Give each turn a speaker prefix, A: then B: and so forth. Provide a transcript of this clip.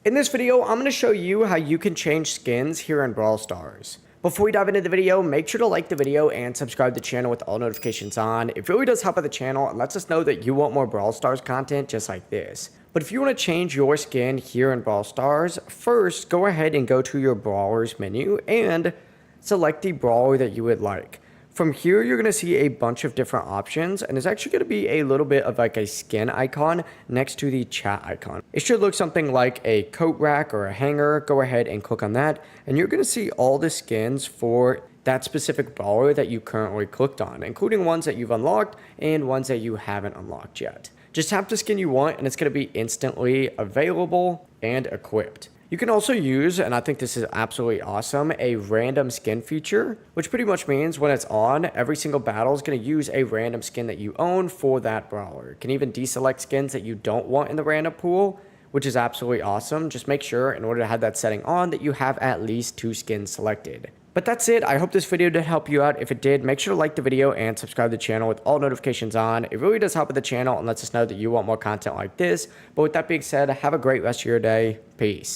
A: In this video, I'm going to show you how you can change skins here in Brawl Stars. Before we dive into the video, make sure to like the video and subscribe to the channel with all notifications on. It really does help out the channel and lets us know that you want more Brawl Stars content just like this. But if you want to change your skin here in Brawl Stars, first go ahead and go to your Brawlers menu and select the brawler that you would like. From here, you're going to see a bunch of different options, and there's actually going to be a little bit of like a skin icon next to the chat icon. It should look something like a coat rack or a hanger. Go ahead and click on that, and you're going to see all the skins for that specific brawler that you currently clicked on, including ones that you've unlocked and ones that you haven't unlocked yet. Just tap the skin you want, and it's going to be instantly available and equipped. You can also use, and I think this is absolutely awesome, a random skin feature, which pretty much means when it's on, every single battle is going to use a random skin that you own for that brawler. You can even deselect skins that you don't want in the random pool, which is absolutely awesome. Just make sure in order to have that setting on that you have at least 2 skins selected. But that's it. I hope this video did help you out. If it did, make sure to like the video and subscribe to the channel with all notifications on. It really does help with the channel and lets us know that you want more content like this. But with that being said, have a great rest of your day. Peace.